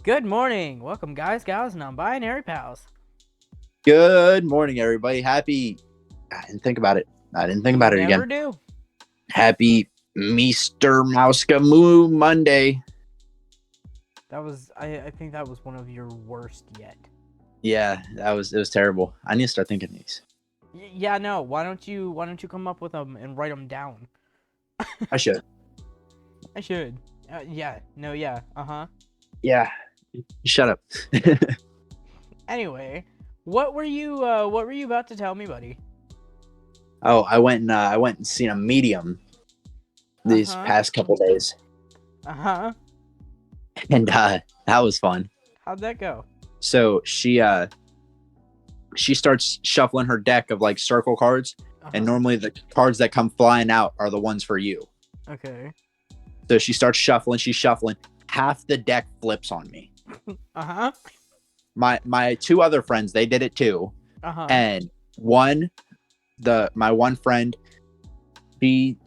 Good morning. Welcome, guys, gals, non-binary pals. Good morning, everybody. I didn't think about it. I didn't think You about it never again. do. Happy Meester Mouska Moo Monday. I think that was one of your worst yet. Yeah, it was terrible. I need to start thinking these. Yeah, no. Why don't you come up with them and write them down? I should. I should. Yeah. No. Yeah. Yeah. Shut up. Anyway, what were you about to tell me, buddy? Oh, I went and seen a medium these past couple days, and that was fun. How'd that go? So she starts shuffling her deck of like circle cards, and normally the cards that come flying out are the ones for you. Okay. So she starts shuffling. She's shuffling. Half the deck flips on me. My two other friends, they did it too. And my one friend,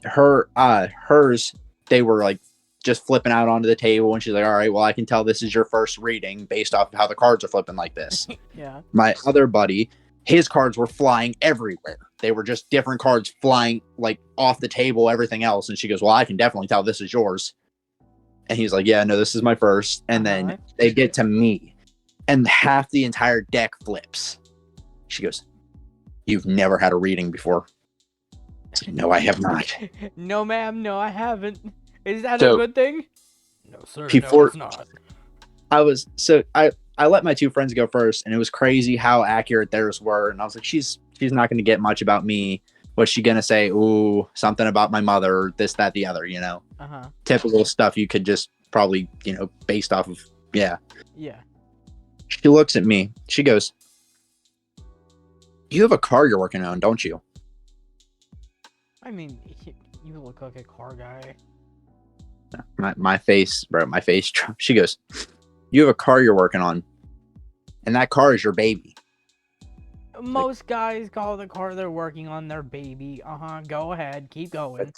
hers, they were like just flipping out onto the table, and she's like, all right, well, I can tell this is your first reading based off of how the cards are flipping like this. Yeah. My other buddy, his cards were flying everywhere. They were just different cards flying like off the table, everything else. And she goes, well, I can definitely tell this is yours. And he's like, yeah, no, this is my first. And then they get to me, and half the entire deck flips. She goes, you've never had a reading before? I said, no, I have not. No, ma'am. No, I haven't. Is that a good thing? No, sir. Before, no, it's not. I let my two friends go first, and it was crazy how accurate theirs were. And I was like, she's not going to get much about me. What's she going to say? Ooh, something about my mother, this, that, the other, typical stuff you could just probably, based off of, yeah. Yeah. She looks at me. She goes, you have a car you're working on, don't you? I mean, you look like a car guy. My face, bro, my face. She goes, you have a car you're working on, and that car is your baby. Most guys call the car they're working on their baby. Go ahead, keep going.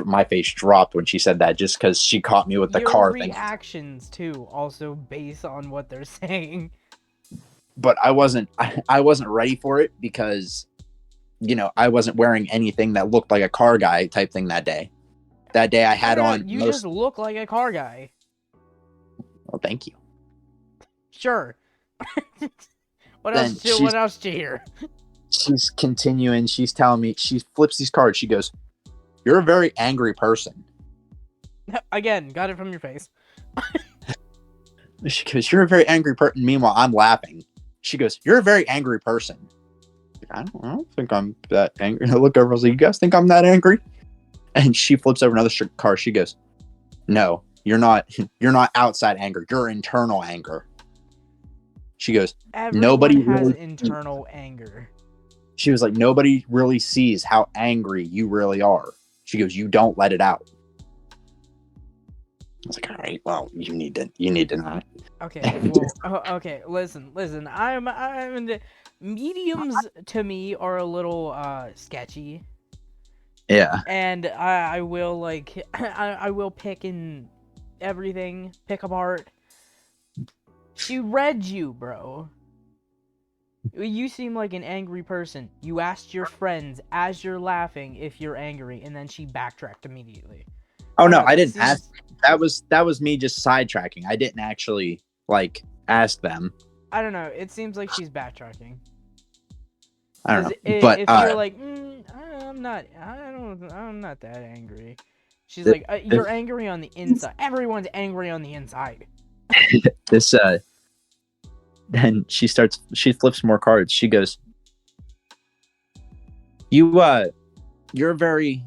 My face dropped when she said that, just because she caught me with the car thing. Your reactions too, also based on what they're saying. But I wasn't ready for it because, I wasn't wearing anything that looked like a car guy type thing that day. That day I had on. You just look like a car guy. Well, thank you. Sure. What else do you hear? She's continuing. She's telling me, she flips these cards. She goes, you're a very angry person. Again, got it from your face. She goes, you're a very angry person. Meanwhile, I'm laughing. She goes, you're a very angry person. I don't think I'm that angry. I look over, I was like, you guys think I'm that angry? And she flips over another card. She goes, no, you're not outside anger. You're internal anger. She goes, nobody has really internal anger. She was like, nobody really sees how angry you really are. She goes, you don't let it out. I was like, all right, well, you need to not. Okay, well, okay, listen. Mediums to me are a little sketchy. Yeah. And I will I will pick apart. She read you, bro. You seem like an angry person. You asked your friends as you're laughing if you're angry, and then she backtracked immediately. Oh no, I didn't ask. That was me just sidetracking. I didn't actually ask them. I don't know. It seems like she's backtracking. I don't know. But if you're like, I'm not that angry. She's like, you're angry on the inside. Everyone's angry on the inside. Then she flips more cards. She goes, you're a very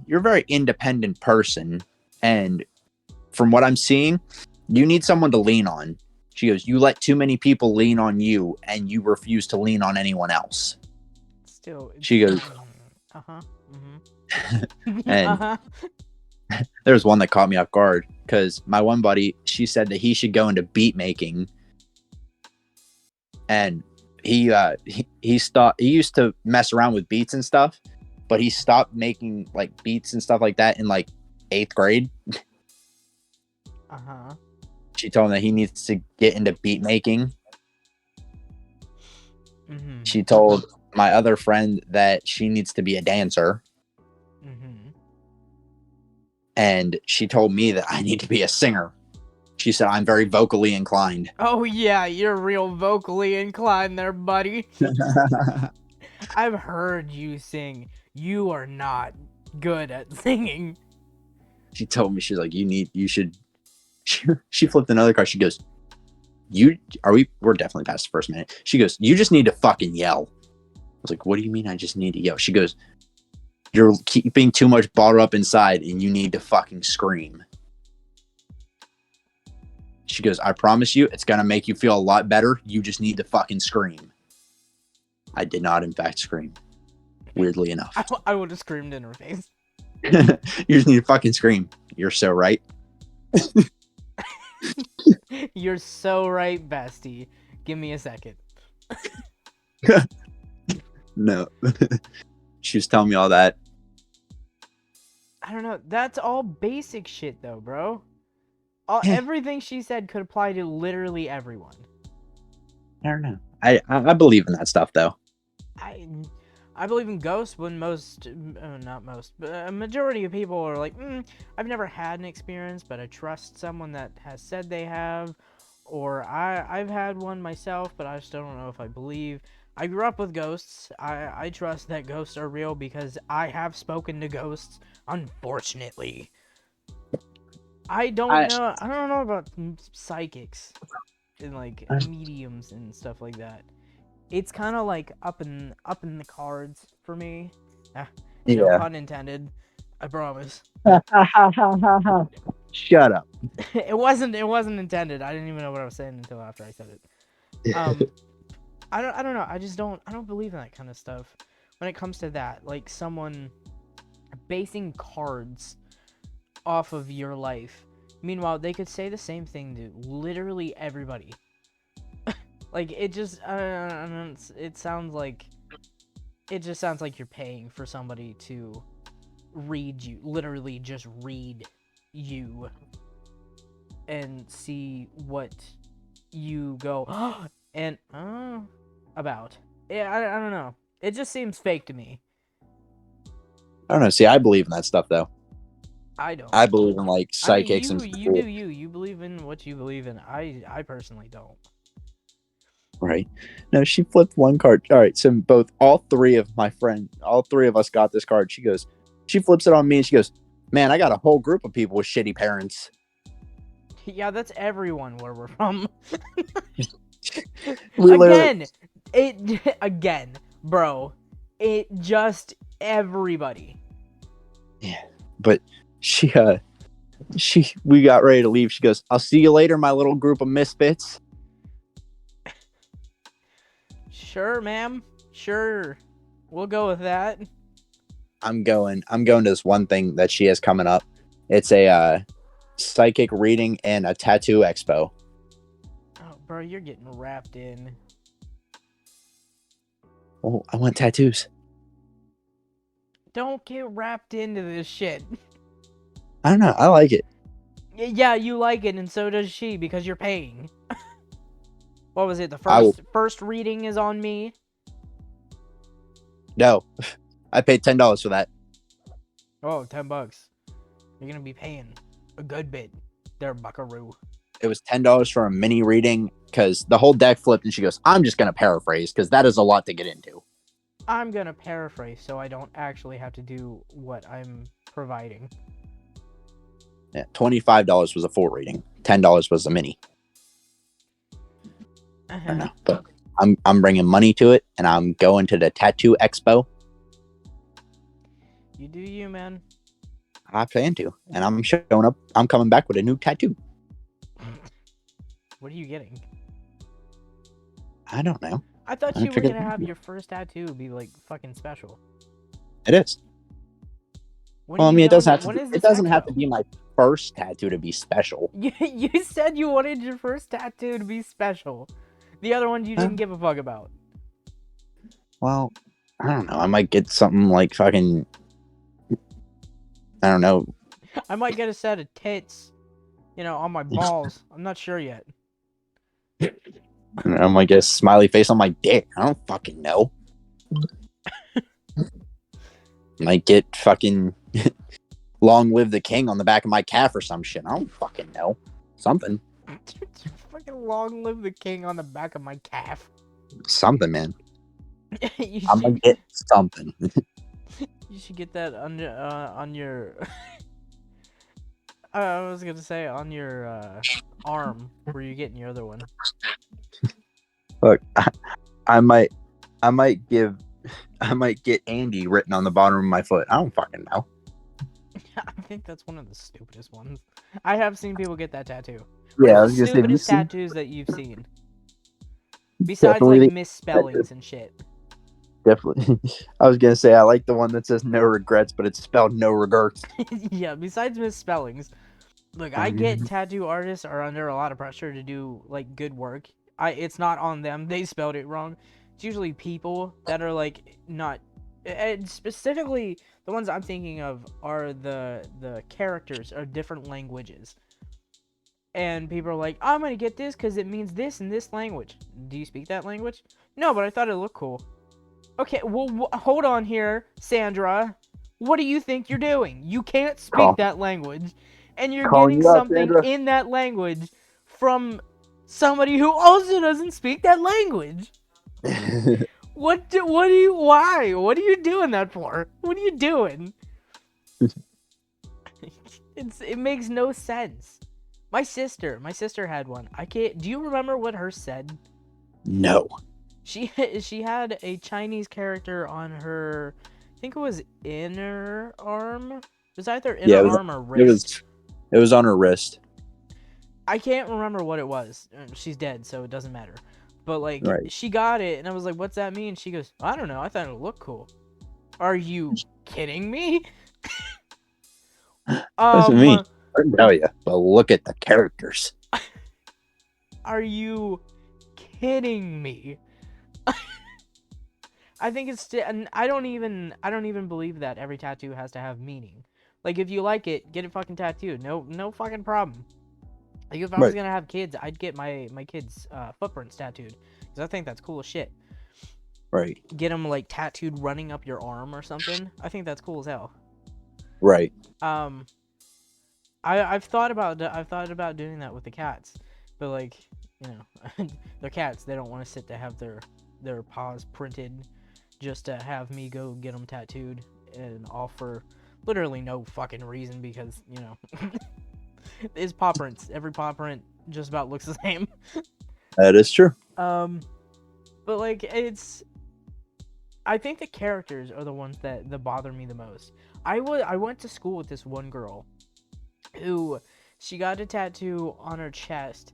independent person, and from what I'm seeing, you need someone to lean on. She goes, you let too many people lean on you, and you refuse to lean on anyone else. Still, she goes, and there's one that caught me off guard, because my one buddy, she said that he should go into beat making, and he used to mess around with beats and stuff, but he stopped making beats and stuff like that in 8th grade. She told him that he needs to get into beat making. Mm-hmm. She told my other friend that she needs to be a dancer. Mm-hmm. And she told me that I need to be a singer. She said I'm very vocally inclined. Oh yeah, you're real vocally inclined there, buddy. I've heard you sing. You are not good at singing. She told me, she's like, you should. She flipped another card. She goes, we're definitely past the first minute. She goes, you just need to fucking yell. I was like, what do you mean I just need to yell? She goes, you're keeping too much bottled up inside and you need to fucking scream. She goes, I promise you, it's going to make you feel a lot better. You just need to fucking scream. I did not, in fact, scream. Weirdly enough. I would have screamed in her face. You just need to fucking scream. You're so right. You're so right, bestie. Give me a second. No. She was telling me all that. I don't know. That's all basic shit, though, bro. Everything she said could apply to literally everyone. I don't know. I believe in that stuff, though. I believe in ghosts when not most, but a majority of people are like, I've never had an experience, but I trust someone that has said they have, or I've had one myself, but I still don't know if I believe. I grew up with ghosts. I trust that ghosts are real because I have spoken to ghosts, unfortunately. I don't know about psychics and like mediums and stuff like that. It's kind of like up in the cards for me. No pun intended. I promise. Shut up. It wasn't intended. I didn't even know what I was saying until after I said it. I don't know. I don't believe in that kind of stuff. When it comes to that, like someone basing cards off of your life. Meanwhile, they could say the same thing to literally everybody. Like it just it sounds like you're paying for somebody to read you, literally just read you and see what you go and about. Yeah, I don't know. It just seems fake to me. I don't know. See, I believe in that stuff, though. I don't. I believe in like psychics and and you do you believe in what you believe in. I personally don't. Right. No, she flipped one card. All right. So all three of us got this card. She flips it on me and she goes, man, I got a whole group of people with shitty parents. Yeah, that's everyone where we're from. Again, bro. It just everybody. Yeah. But we got ready to leave. She goes, I'll see you later, my little group of misfits. Sure, ma'am. Sure. We'll go with that. I'm going to this one thing that she has coming up. It's a psychic reading and a tattoo expo. Oh, bro, you're getting wrapped in. Oh, I want tattoos. Don't get wrapped into this shit. I don't know. I like it. Yeah, you like it, and so does she, because you're paying. What was it? The first reading is on me? No. I paid $10 for that. Oh, $10. You're gonna be paying a good bit there, buckaroo. It was $10 for a mini reading because the whole deck flipped and she goes, I'm just going to paraphrase because that is a lot to get into. I'm going to paraphrase so I don't actually have to do what I'm providing. Yeah, $25 was a full reading. $10 was a mini. I don't know, but I'm bringing money to it and I'm going to the tattoo expo. You do you, man. I plan to, and I'm showing up. I'm coming back with a new tattoo. What are you getting? I don't know. I thought you were gonna have your first tattoo be like fucking special. It is. Well, I mean, it doesn't have to be my first tattoo to be special. You said you wanted your first tattoo to be special. The other one you didn't give a fuck about. Well, I don't know. I might get something like fucking. I don't know. I might get a set of tits. You know, on my balls. I'm not sure yet. And I'm like a smiley face on my dick. I don't fucking know. Might get fucking long live the king on the back of my calf or some shit. I don't fucking know. Something. Fucking long live the king on the back of my calf. Something, man. You I'm gonna should, get something. you should get that on your I was gonna say on your arm where you're getting your other one. Look, I might get Andy written on the bottom of my foot. I don't fucking know. I think that's one of the stupidest ones. I have seen people get that tattoo. Yeah, I What's was the gonna say, stupidest tattoos that you've seen? Besides, definitely like, the- misspellings and shit. definitely. I was gonna say I like the one that says no regrets, but it's spelled no regrets. Yeah, besides misspellings. Look, I get tattoo artists are under a lot of pressure to do, like, good work. It's not on them. They spelled it wrong. It's usually people that are, like, not... And specifically, the ones I'm thinking of are the characters are different languages. And people are like, I'm gonna get this because it means this in this language. Do you speak that language? No, but I thought it looked cool. Okay, well, hold on here, Sandra. What do you think you're doing? You can't speak that language. And you're Calling getting you out, something Sandra. in that language from somebody who also doesn't speak that language. Why? What are you doing that for? What are you doing? It makes no sense. My sister had one. Do you remember what hers said? No. She had a Chinese character on her, I think it was inner arm. It was either inner arm or wrist. It was on her wrist. I can't remember what it was. She's dead, so it doesn't matter. But, like, Right. she got it, and I was like, what's that mean? She goes, I don't know. I thought it looked cool. Are you kidding me? Doesn't mean I can tell you, but look at the characters. Are you kidding me? I think it's and I don't even believe that every tattoo has to have meaning. Like, if you like it, get it fucking tattooed. No fucking problem. Like, if I was gonna have kids, I'd get my kids' footprints tattooed because I think that's cool as shit. Right. Get them, like, tattooed running up your arm or something. I think that's cool as hell. Right. I've thought about doing that with the cats, but, like, you know, they're cats. They don't want to sit to have their paws printed just to have me go get them tattooed, and all for literally no fucking reason because, you know, it's paw prints. Every paw print just about looks the same. That is true. But, like, I think the characters are the ones that bother me the most. I went to school with this one girl who, she got a tattoo on her chest,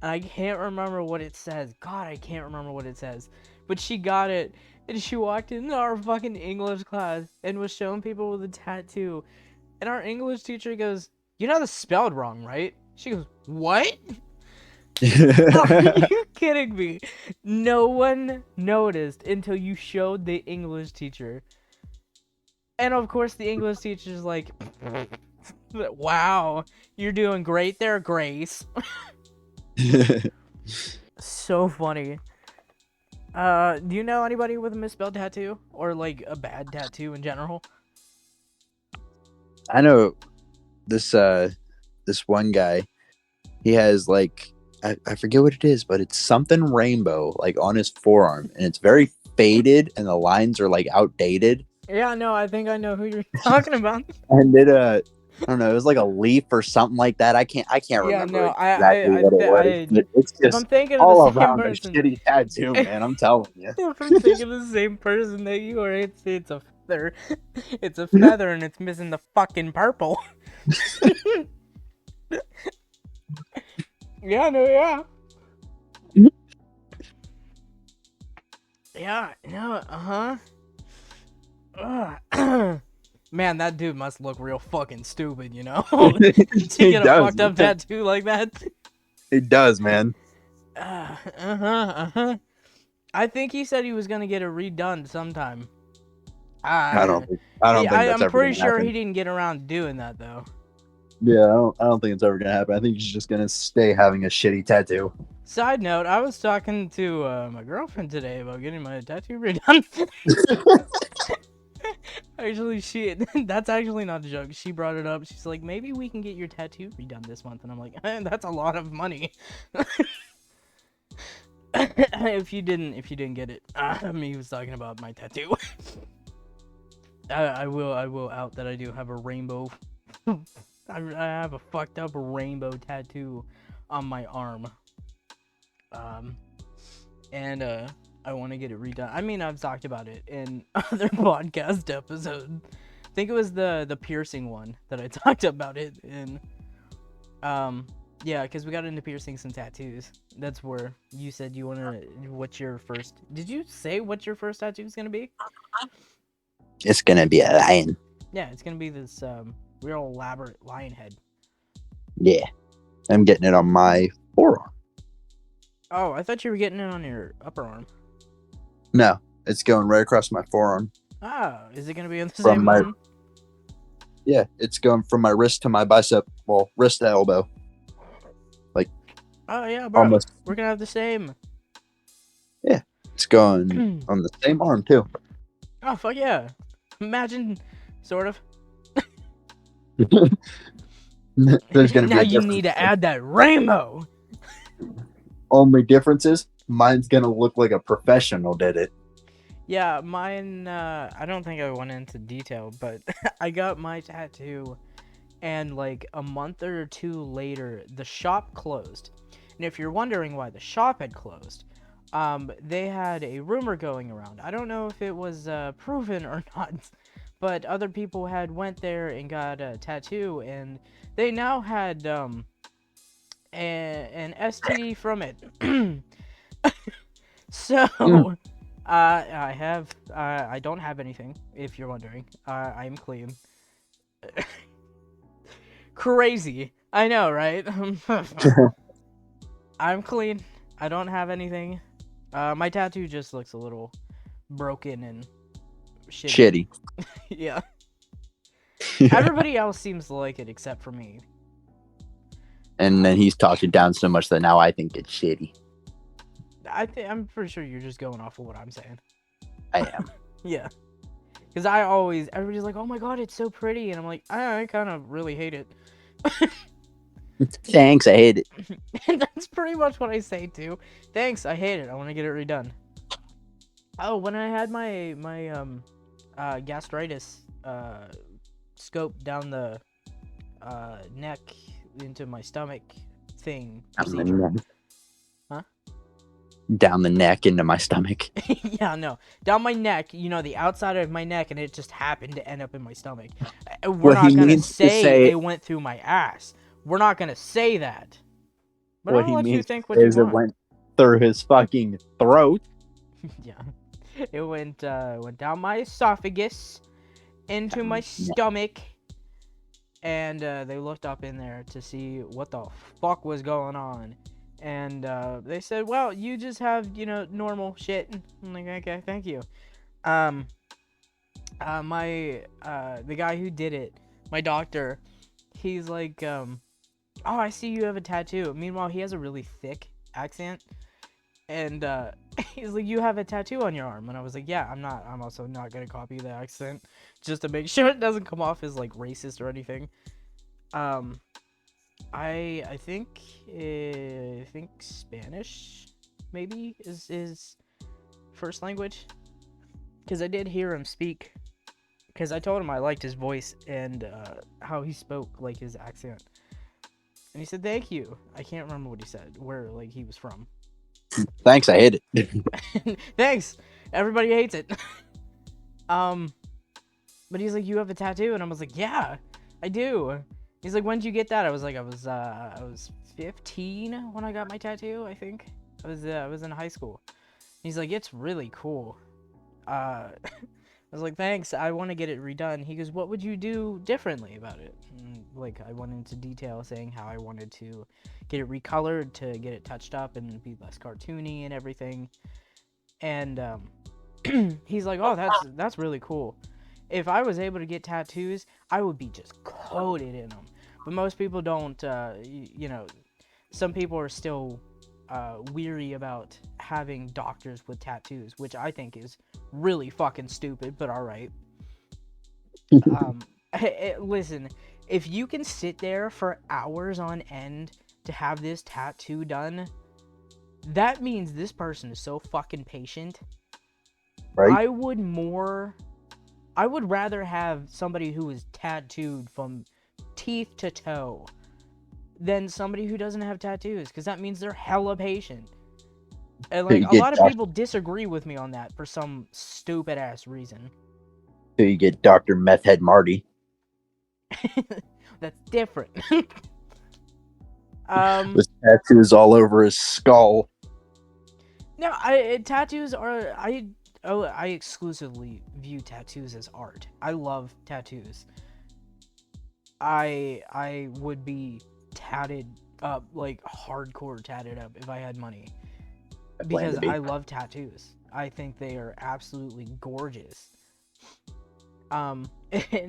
and I can't remember what it says. God, I can't remember what it says. But she got it, and she walked into our fucking English class and was showing people with a tattoo. And our English teacher goes, you know that's spelled wrong, right? She goes, what? Are you kidding me? No one noticed until you showed the English teacher. And of course the English teacher's like, wow, you're doing great there, Grace. So funny. Do you know anybody with a misspelled tattoo? Or, like, a bad tattoo in general? I know this one guy. He has, like, I forget what it is, but it's something rainbow, like, on his forearm, and it's very faded, and the lines are, like, outdated. Yeah, no, I think I know who you're talking about. And it I don't know, it was like a leaf or something like that. I can't remember exactly what it was. It's if I'm just thinking of all the same around a person, shitty tattoo, man. I'm telling you. if I'm thinking of the same person that you are, it's a feather. It's a feather and it's missing the fucking purple. Yeah, no, yeah. Yeah, no, Man, that dude must look real fucking stupid, you know? To get a fucked up tattoo like that. He does, man. I think he said he was gonna get it redone sometime. I don't think that's I'm ever pretty gonna sure happen. he didn't get around to doing that though. Yeah, I don't think it's ever gonna happen. I think he's just gonna stay having a shitty tattoo. Side note, I was talking to my girlfriend today about getting my tattoo redone. Actually, that's actually not a joke. She brought it up. She's like, maybe we can get your tattoo redone this month. And I'm like, that's a lot of money. if you didn't get it, me was talking about my tattoo. I will out that I do have a rainbow. I have a fucked up rainbow tattoo on my arm. And I want to get it redone. I mean, I've talked about it in other podcast episodes. I think it was the piercing one that I talked about it in. Yeah, because we got into piercings and tattoos. That's where you said you want to. What's your first? Did you say what your first tattoo is gonna be? It's gonna be a lion. Yeah, it's gonna be this real elaborate lion head. Yeah, I'm getting it on my forearm. Oh, I thought you were getting it on your upper arm. No, it's going right across my forearm. Ah, is it gonna be on the From same my- one? Yeah, it's going from my wrist to my bicep. Well, wrist to elbow. Oh yeah, bro. Almost. We're gonna have the same. It's going on the same arm too. Oh fuck yeah! Imagine, sort of. There's gonna be now a you difference. need to add that rainbow. Only difference is mine's gonna look like a professional did it. Yeah, mine. I don't think I went into detail, but I got my tattoo, and like a month or two later, the shop closed. And if you're wondering why the shop had closed, they had a rumor going around. I don't know if it was proven or not, but other people had went there and got a tattoo, and they now had an STD from it. So, I don't have anything. If you're wondering, I'm clean. Crazy, I know, right? I'm clean. I don't have anything. My tattoo just looks a little broken and shitty. Yeah. Everybody else seems to like it except for me. And then he's talked it down so much that now I think it's shitty. I'm pretty sure you're just going off of what I'm saying. I am. Yeah. Because everybody's like, oh my god, it's so pretty. And I'm like, I kind of really hate it. Thanks, I hate it. And that's pretty much what I say too. Thanks, I hate it. I want to get it redone. Oh, when I had my gastritis scope down the neck into my stomach thing procedure. Huh? Down the neck into my stomach. Yeah, no. Down my neck, the outside of my neck, and it just happened to end up in my stomach. We're not going to say it went through my ass. We're not going to say that. But What I'll he let you means think what you is it want. went through his fucking throat. Yeah. It went down my esophagus, into my stomach, and they looked up in there to see what the fuck was going on. And they said, well, you just have, normal shit. I'm like, okay, thank you. The guy who did it, my doctor, he's like, oh, I see you have a tattoo. Meanwhile, he has a really thick accent. And he's like, you have a tattoo on your arm. And I was like, yeah, I'm also not going to copy the accent just to make sure it doesn't come off as like racist or anything. I think Spanish maybe is his first language, because I did hear him speak, because I told him I liked his voice and how he spoke, like his accent, and he said thank you. I can't remember what he said, where like he was from. Thanks, I hate it. Thanks, everybody hates it. But he's like, you have a tattoo, and I was like, yeah, I do. He's like, when did you get that? I was like, I was 15 when I got my tattoo. I think I was in high school. He's like, it's really cool. I was like, thanks. I want to get it redone. He goes, what would you do differently about it? And, like, I went into detail saying how I wanted to get it recolored to get it touched up and be less cartoony and everything. And he's like, oh, that's really cool. If I was able to get tattoos, I would be just coated in them. But most people don't. Some people are still weary about having doctors with tattoos, which I think is really fucking stupid. But all right. Um, listen, if you can sit there for hours on end to have this tattoo done, that means this person is so fucking patient. Right? I would rather have somebody who is tattooed from teeth to toe than somebody who doesn't have tattoos, because that means they're hella patient. And like You a get lot of people disagree with me on that for some stupid ass reason. you get Dr. Meth Head Marty. That's different. With tattoos all over his skull. No, tattoos are I exclusively view tattoos as art. I love tattoos. I would be tatted up, like hardcore tatted up, if I had money, I plan because to be. I love tattoos. I think they are absolutely gorgeous. And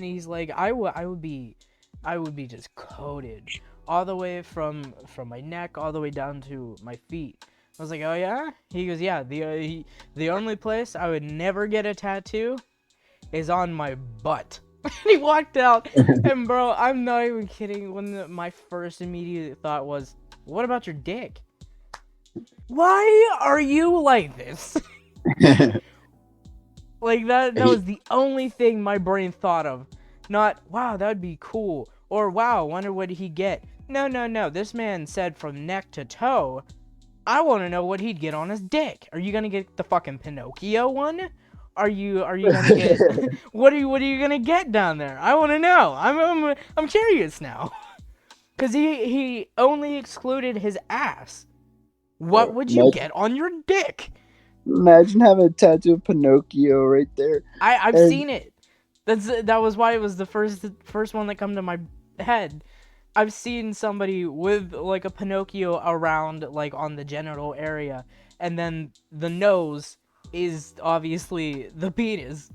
he's like, I would be just coated all the way from my neck all the way down to my feet. I was like, oh yeah? He goes, yeah. The only place I would never get a tattoo is on my butt. And he walked out, and bro, I'm not even kidding. My first immediate thought was, what about your dick? Why are you like this? Like that was the only thing my brain thought of. Not, wow, that would be cool. Or, wow, wonder what he'd get. No. This man said from neck to toe. I want to know what he'd get on his dick. Are you gonna get the fucking Pinocchio one? Are you gonna get what are you gonna get down there? I want to know. I'm curious now. Cause he only excluded his ass. What would you get on your dick? Imagine having a tattoo of Pinocchio right there. I've seen it. That was why it was the first one that come to my head. I've seen somebody with like a Pinocchio around like on the genital area, and then the nose is obviously the penis.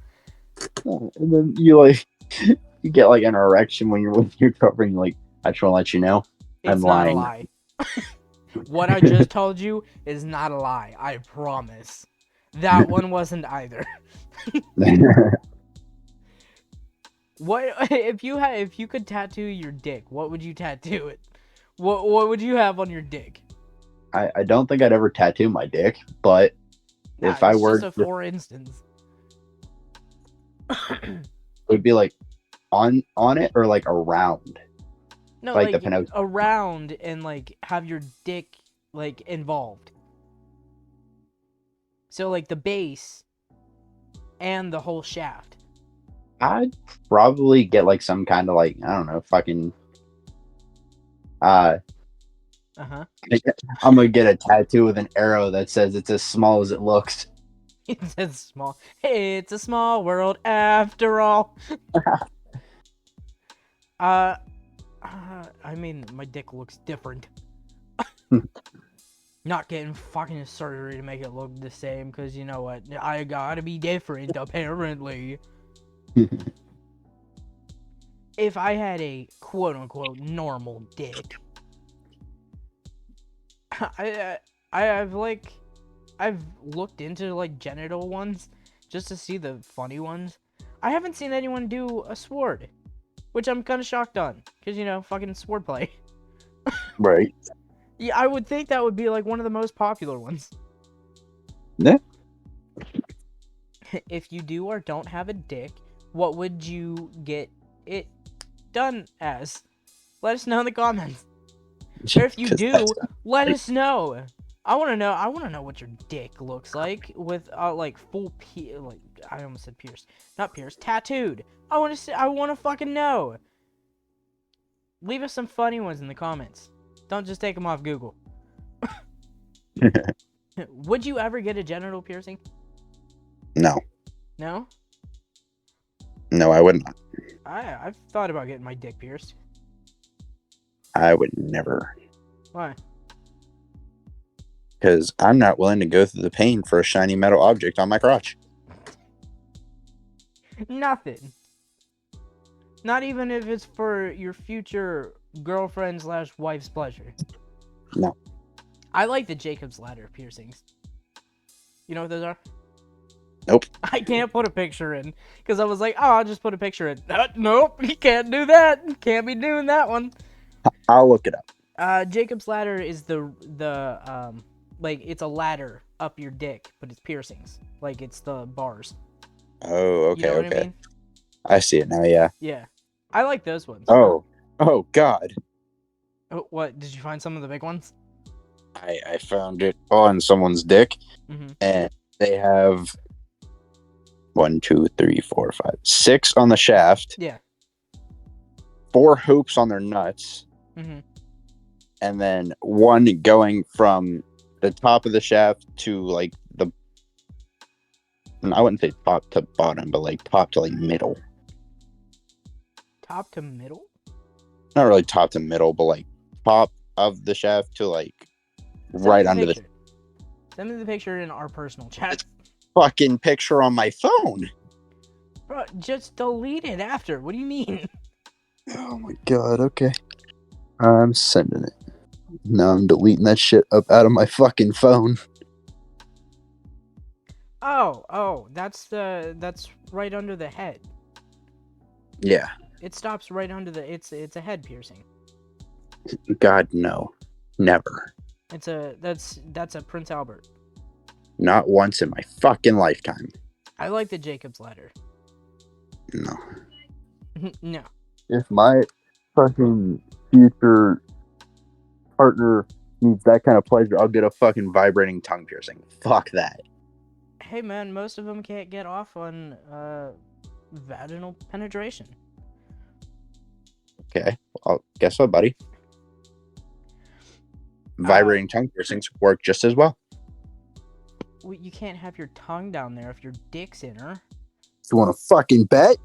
And then you get like an erection when you're covering. Like, I just want to let you know, It's I'm not lying. a lie. What I just told you is not a lie. I promise. That one wasn't either. What if you could tattoo your dick? What would you tattoo it? What would you have on your dick? I don't think I'd ever tattoo my dick, but if I It's were, just a for instance. it would be like on it or like around. No, Like like the Pinocchio. around and like have your dick like involved. So like the base and the whole shaft. I'd probably get like some kind of like, I don't know, fucking Uh-huh. I'm gonna get a tattoo with an arrow that says it's as small as it looks. It says small. Hey, it's a small world after all. I mean, my dick looks different. Not getting fucking surgery to make it look the same, because you know what? I gotta be different, apparently. If I had a quote-unquote normal dick, I've looked into like genital ones just to see the funny ones. I haven't seen anyone do a sword, which I'm kind of shocked on, because you know, fucking sword play. Right. Yeah, I would think that would be like one of the most popular ones. Yeah. If you do or don't have a dick, what would you get it done as? Let us know in the comments. Or if you do, let us know. I want to know what your dick looks like with like full like I almost said pierced, not pierced, tattooed. I want to fucking know. Leave us some funny ones in the comments. Don't just take them off Google. Would you ever get a genital piercing? No. No? No, I would not. I've thought about getting my dick pierced. I would never. Why? Because I'm not willing to go through the pain for a shiny metal object on my crotch. Nothing. Not even if it's for your future girlfriend / wife's pleasure? No. I like the Jacob's Ladder piercings. You know what those are? Nope. I can't put a picture in because I was like, oh, I'll just put a picture in. Nope, you can't do that. Can't be doing that one. I'll look it up. Jacob's Ladder is the like it's a ladder up your dick, but it's piercings. Like it's the bars. Oh, okay, You know what okay. I mean? I see it now, yeah. Yeah. I like those ones. Oh God. Oh, what? Did you find some of the big ones? I found it on someone's dick, and they have 1, 2, 3, 4, 5, 6 on the shaft. Yeah. 4 hoops on their nuts. And then 1 going from the top of the shaft to like the, I wouldn't say top to bottom, but like top to like middle. Top to middle? Not really top to middle, but like top of the shaft to like right under the. Send me the picture in our personal chat. Fucking picture on my phone. Bro, just delete it after. What do you mean? Oh my God. Okay. I'm sending it. No, I'm deleting that shit up out of my fucking phone. Oh, that's right under the head. Yeah. It stops right under the. It's a head piercing. God, no, never. That's a Prince Albert. Not once in my fucking lifetime. I like the Jacob's Ladder. No. No. If my fucking future partner needs that kind of pleasure, I'll get a fucking vibrating tongue piercing. Fuck that. Hey man, most of them can't get off on vaginal penetration. Okay, well, guess what, buddy? Vibrating tongue piercings work just as well. You can't have your tongue down there if your dick's in her. You want to fucking bet?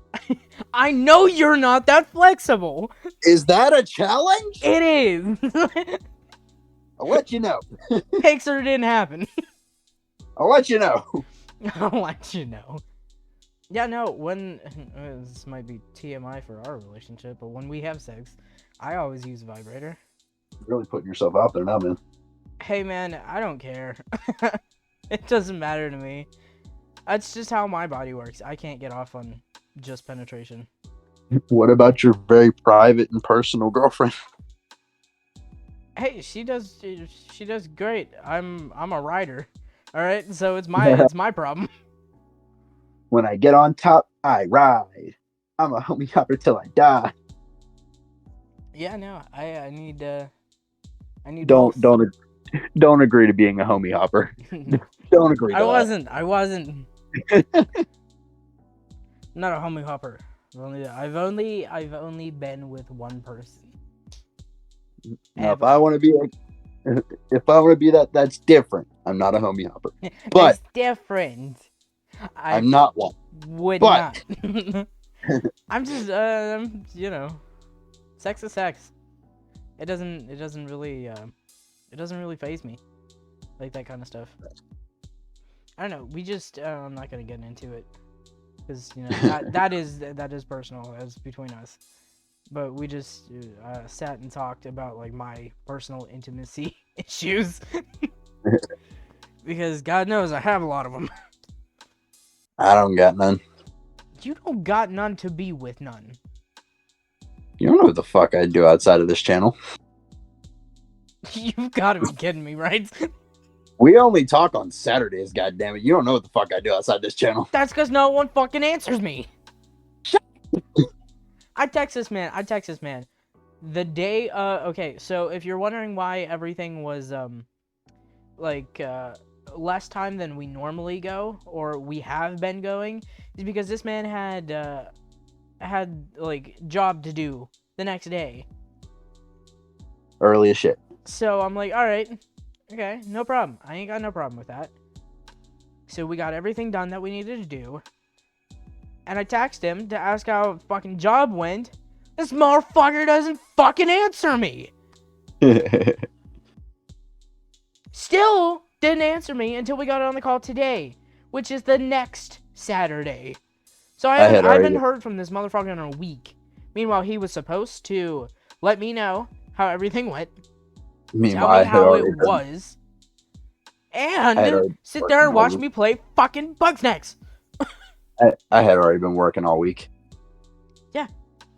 I know you're not that flexible. Is that a challenge? It is. I'll let you know. Pixar didn't happen. I'll let you know. I'll let you know. Yeah, no, when... this might be TMI for our relationship, but when we have sex, I always use a vibrator. You're really putting yourself out there now, man. Hey, man, I don't care. It doesn't matter to me. That's just how my body works. I can't get off on just penetration. What about your very private and personal girlfriend? Hey, she does great. I'm a rider. All right, so it's my problem. When I get on top, I ride. I'm a homie hopper till I die. Yeah, no, I need don't agree to being a homie hopper. Don't agree to I wasn't. Not a homie hopper. I've only been with one person. Now, if I want to be that, that's different. I'm not a homie hopper. But it's different. I'm not one. Would not. I'm just sex is sex. It doesn't really faze me, like that kind of stuff. I don't know. We just I'm not gonna get into it because that is personal, as between us. But we just sat and talked about like my personal intimacy issues because God knows I have a lot of them. I don't got none. You don't got none to be with none. You don't know what the fuck I do outside of this channel. You've got to be kidding me, right? We only talk on Saturdays, goddammit. You don't know what the fuck I do outside this channel. That's because no one fucking answers me. I text this man. The day, okay, so if you're wondering why everything was, less time than we normally go, or we have been going, is because this man had like, job to do the next day. Early as shit. So I'm like, alright, okay, no problem. I ain't got no problem with that. So we got everything done that we needed to do. And I text him to ask how fucking job went. This motherfucker doesn't fucking answer me. Still didn't answer me until we got on the call today, which is the next Saturday. So I haven't heard from this motherfucker in a week. Meanwhile, he was supposed to Let me know how everything went. Tell Meanwhile, me how it was. I had And already been sit there working and all watch week. me play fucking Bugsnax. I had already been working all week.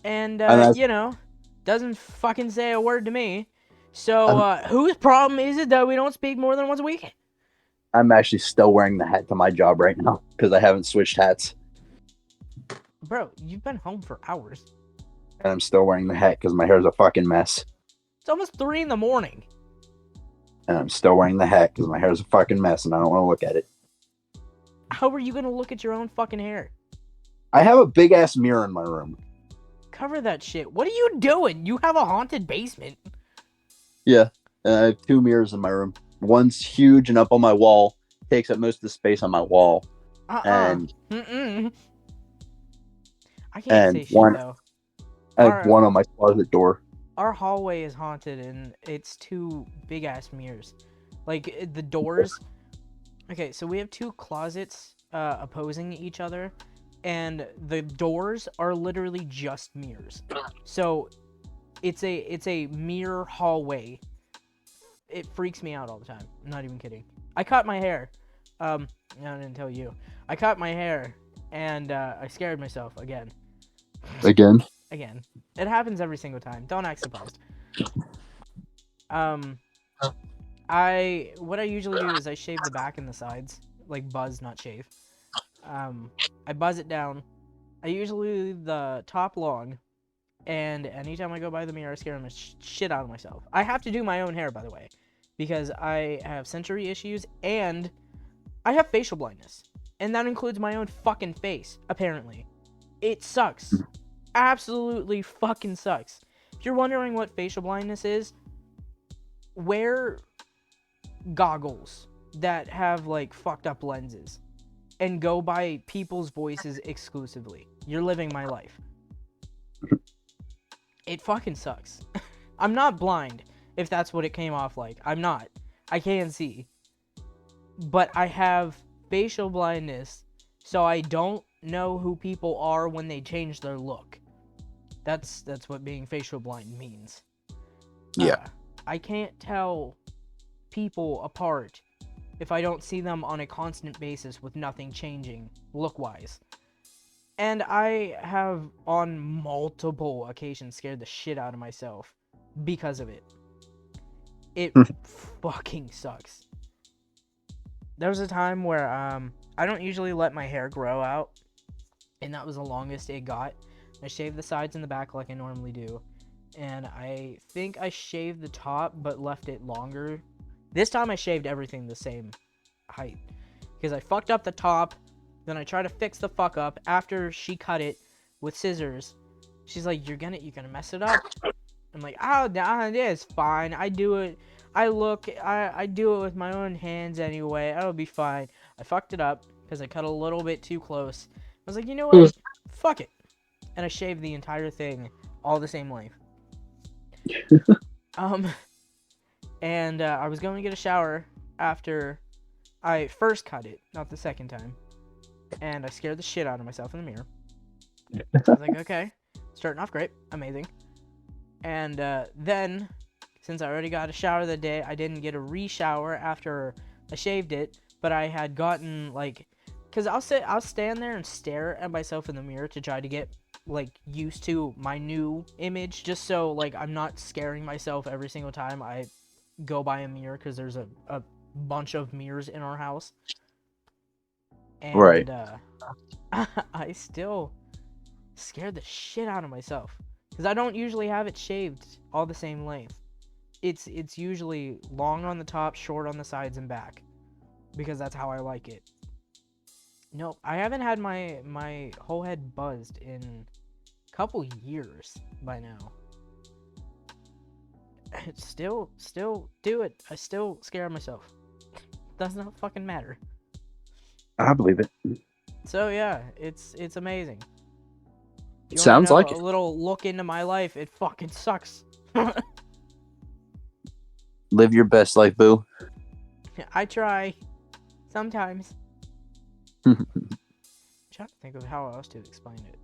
And, And doesn't fucking say a word to me. So, I'm, whose problem is it that we don't speak more than once a week? I'm actually still wearing the hat to my job right now because I haven't switched hats. Bro, you've been home for hours. And I'm still wearing the hat because my hair's a fucking mess. It's almost 3 in the morning. And I'm still wearing the hat because my hair's a fucking mess and I don't want to look at it. How are you gonna look at your own fucking hair? I have a big ass mirror in my room. Cover that shit. What are you doing? You have a haunted basement. Yeah. I have 2 mirrors in my room. One's huge and up on my wall, takes up most of the space on my wall. And I can't and say shit one though. I have one on my closet door. Our hallway is haunted and it's 2 big ass mirrors. Like the doors. Okay, so we have 2 closets opposing each other, and the doors are literally just mirrors. So it's a mirror hallway. It freaks me out all the time. I'm not even kidding. I cut my hair. No, I didn't tell you. I cut my hair and I scared myself again. Again? Again. It happens every single time. Don't act surprised. What I usually do is I shave the back and the sides, like buzz, not shave. I buzz it down. I usually leave the top long, and anytime I go by the mirror, I scare the shit out of myself. I have to do my own hair, by the way, because I have sensory issues and I have facial blindness, and that includes my own fucking face. Apparently, it sucks. Absolutely fucking sucks. If you're wondering what facial blindness is, wear goggles that have like fucked up lenses and go by people's voices exclusively. You're living my life. It fucking sucks. I'm not blind, if that's what it came off like. I'm not. I can see. But I have facial blindness, so I don't know who people are when they change their look. That's what being facial blind means. Yeah. I can't tell people apart if I don't see them on a constant basis with nothing changing look-wise. And I have on multiple occasions scared the shit out of myself because of it. It fucking sucks. There was a time where I don't usually let my hair grow out, and that was the longest it got. I shaved the sides and the back like I normally do, and I think I shaved the top but left it longer. This time I shaved everything the same height because I fucked up the top. Then I tried to fix the fuck up after she cut it with scissors. She's like, "You're gonna mess it up." I'm like, "Oh, it is fine. I do it. I do it with my own hands anyway. It'll be fine." I fucked it up because I cut a little bit too close. I was like, "You know what? Fuck it," and I shaved the entire thing all the same length. And I was going to get a shower after I first cut it, not the second time. And I scared the shit out of myself in the mirror. I was like, okay, starting off great, amazing. And then, since I already got a shower that day, I didn't get a re-shower after I shaved it, but I had gotten, like, because I'll stand there and stare at myself in the mirror to try to get, like, used to my new image, just so, like, I'm not scaring myself every single time I go by a mirror, because there's a bunch of mirrors in our house. And, right. I still scared the shit out of myself, because I don't usually have it shaved all the same length. It's usually long on the top, short on the sides and back, because that's how I like it. Nope, I haven't had my whole head buzzed in a couple years by now. It's still do it. I still scare myself. Does not fucking matter. I believe it. So yeah, it's amazing. If you Sounds wanna know like a it. little look into my life, it fucking sucks. Live your best life, boo. I try. Sometimes. I'm trying to think of how else to explain it.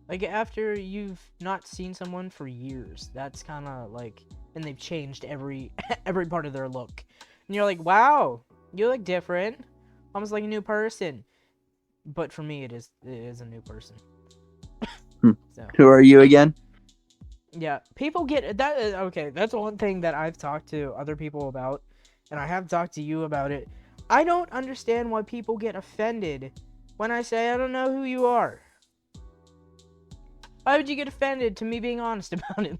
Like, after you've not seen someone for years, that's kind of like, and they've changed every part of their look. And you're like, wow, you look different. Almost like a new person. But for me, it is a new person. So, Who are you again? yeah, people get that. Okay, that's one thing that I've talked to other people about, and I have talked to you about it. I don't understand why people get offended when I say I don't know who you are. Why would you get offended to me being honest about it?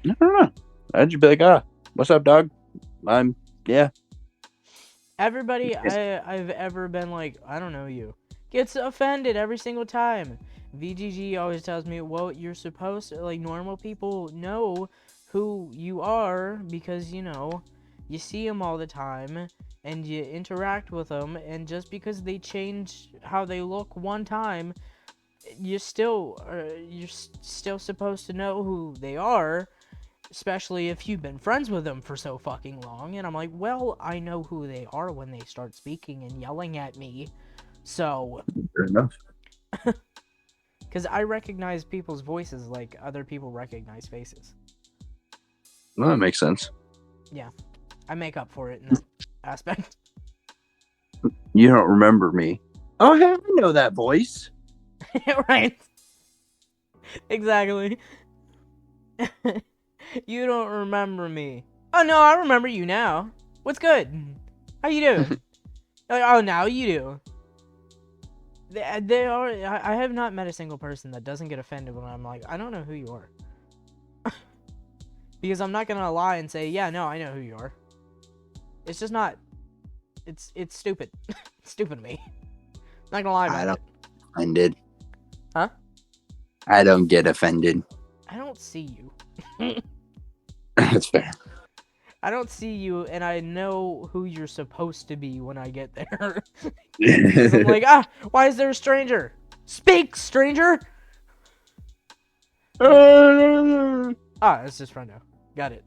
I don't know. I'd just be like, what's up, dog? Yeah. Everybody I've ever been like, I don't know you, gets offended every single time. VGG always tells me, well, you're supposed to, like, normal people know who you are because, you see them all the time and you interact with them, and just because they change how they look one time, you're still supposed to know who they are, especially if you've been friends with them for so fucking long. And I'm like, well, I know who they are when they start speaking and yelling at me. So, Fair enough. because I recognize people's voices like other people recognize faces. Well, that makes sense. Yeah, I make up for it in that aspect. You don't remember me. Oh, hey, I know that voice. Right. Exactly. You don't remember me. Oh, no, I remember you now. What's good? How you doing? Like, oh, now you do. They are. I have not met a single person that doesn't get offended when I'm like, I don't know who you are. Because I'm not gonna lie and say, yeah, no, I know who you are. It's just not. It's stupid. It's stupid to me. Not gonna lie about I don't it. get offended. Huh? I don't get offended. I don't see you. That's fair. I don't see you, and I know who you're supposed to be when I get there. I'm like, why is there a stranger? Speak, stranger! It's just Frendo. Got it.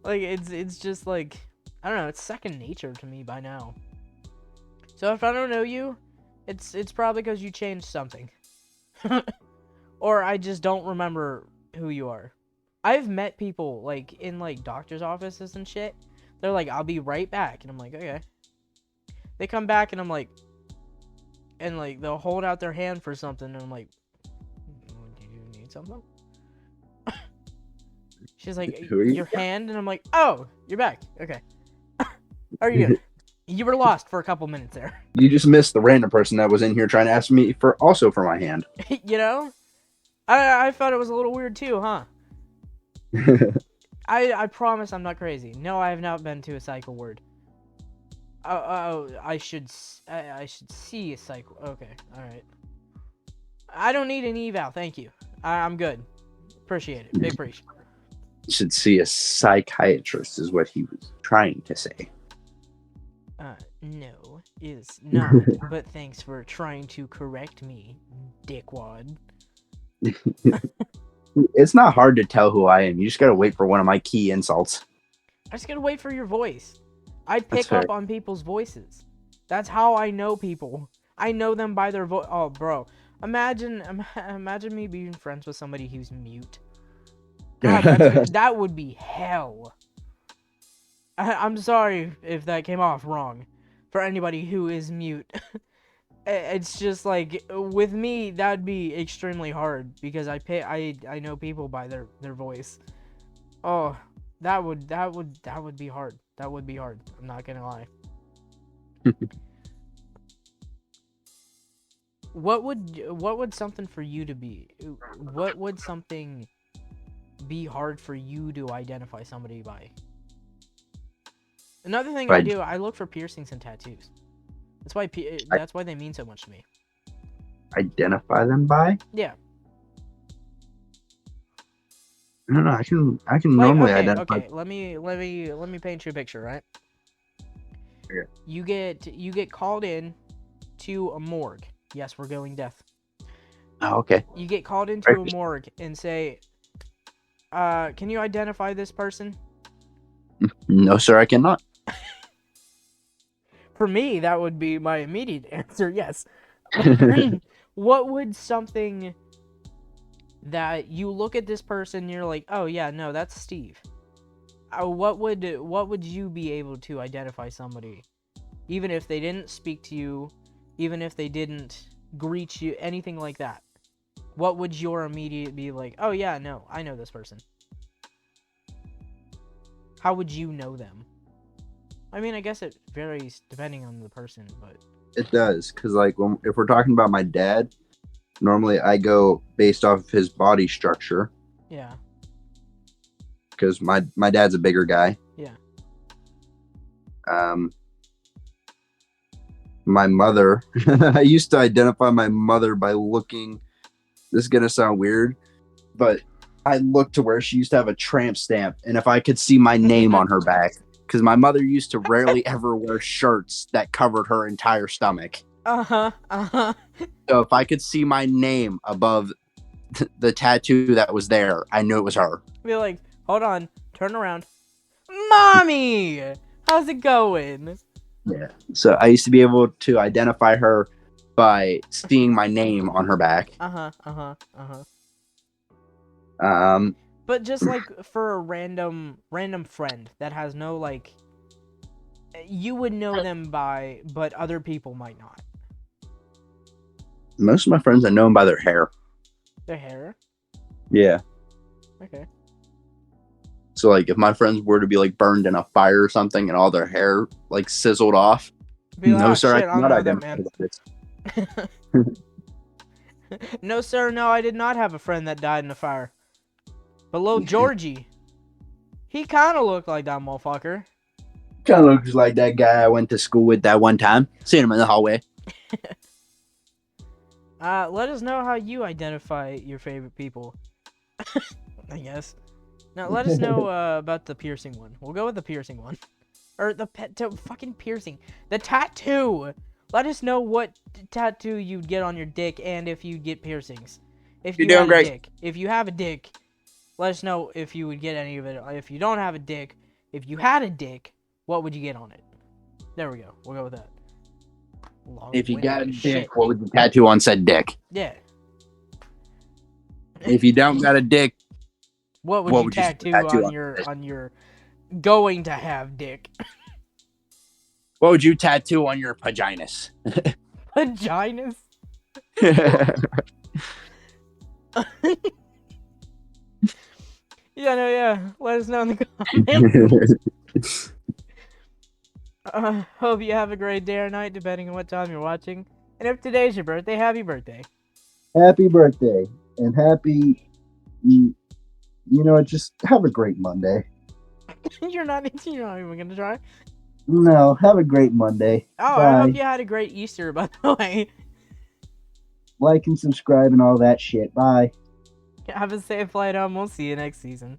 Like, it's just like, I don't know, it's second nature to me by now. So if I don't know you, it's probably because you changed something. Or I just don't remember who you are. I've met people, like, in, like, doctor's offices and shit. They're like, I'll be right back. And I'm like, okay. They come back and I'm like, and, like, they'll hold out their hand for something. And I'm like, do you need something? She's like, your hand? And I'm like, oh, you're back. Okay. How are you doing? You were lost for a couple minutes there. You just missed the random person that was in here trying to ask me for my hand. You know? I thought it was a little weird too, huh? I promise I'm not crazy. No, I have not been to a cycle ward. I should see a cycle. Okay, all right. I don't need an eval, thank you. I'm good. Appreciate it. Big appreciate. Should see a psychiatrist is what he was trying to say. No, is not. But thanks for trying to correct me, dickwad. It's not hard to tell who I am. You just gotta wait for one of my key insults. I just gotta wait for your voice. I pick up on people's voices. That's how I know people. I know them by their voice. Oh, bro. Imagine me being friends with somebody who's mute. God, that would be hell. I'm sorry if that came off wrong for anybody who is mute. It's just like, with me, that'd be extremely hard because I know people by their voice. Oh, that would be hard. That would be hard. I'm not gonna lie. What would something for you to be? What would something be hard for you to identify somebody by? Another thing I do, I look for piercings and tattoos. That's why they mean so much to me. Identify them by? Yeah. I don't know. I can normally identify. Okay. Let me paint you a picture, right? Okay. You get called in to a morgue. Yes, we're going deaf. Oh, okay. You get called into a morgue and say, can you identify this person? No, sir, I cannot. For me, that would be my immediate answer, yes. What would something that you look at this person and you're like, oh yeah, no, that's Steve. What would you be able to identify somebody, even if they didn't speak to you, even if they didn't greet you, anything like that? What would your immediate be like? Oh yeah, no, I know this person. How would you know them? I mean, I guess it varies depending on the person, but It does, because like if we're talking about my dad, normally I go based off of his body structure, yeah, because my dad's a bigger guy. yeah. My mother, I used to identify my mother by looking. This is gonna sound weird, but I looked to where she used to have a tramp stamp, and if I could see my name on her back, because my mother used to rarely ever wear shirts that covered her entire stomach. Uh-huh. So if I could see my name above the tattoo that was there, I knew it was her. Be like, hold on, turn around. Mommy! How's it going? Yeah. So I used to be able to identify her by seeing my name on her back. But just like for a random friend that has no like, you would know them by, but other people might not. Most of my friends, I know them by their hair. Their hair? Yeah. Okay. So like if my friends were to be like burned in a fire or something and all their hair like sizzled off, Be like, no oh, sir, shit, I I cannot don't know that, identify man. this. No, sir, no, I did not have a friend that died in a fire. But little Georgie, he kind of looked like that motherfucker. Kind of looks like that guy I went to school with that one time. Seen him in the hallway. Let us know how you identify your favorite people. I guess. Now, let us know about the piercing one. We'll go with the piercing one. Or the fucking piercing. The tattoo! Let us know what tattoo you'd get on your dick and if you'd get piercings. If You're you doing had a great. dick. If you have a dick, let us know if you would get any of it. If you don't have a dick, if you had a dick, what would you get on it? There we go. We'll go with that. If you got a Long-winded shit. dick, what would you tattoo on said dick? Yeah. If you don't got a dick, What would What you would you tattoo tattoo on your going to have dick? what would you tattoo on your vaginas? Vaginas? Yeah. Let us know in the comments. Hope you have a great day or night, depending on what time you're watching. And if today's your birthday, happy birthday. Happy birthday and happy, just have a great Monday. You're not even gonna try. No, have a great Monday. Oh, Bye. I hope you had a great Easter, by the way. Like and subscribe and all that shit. Bye. Have a safe flight home. We'll see you next season.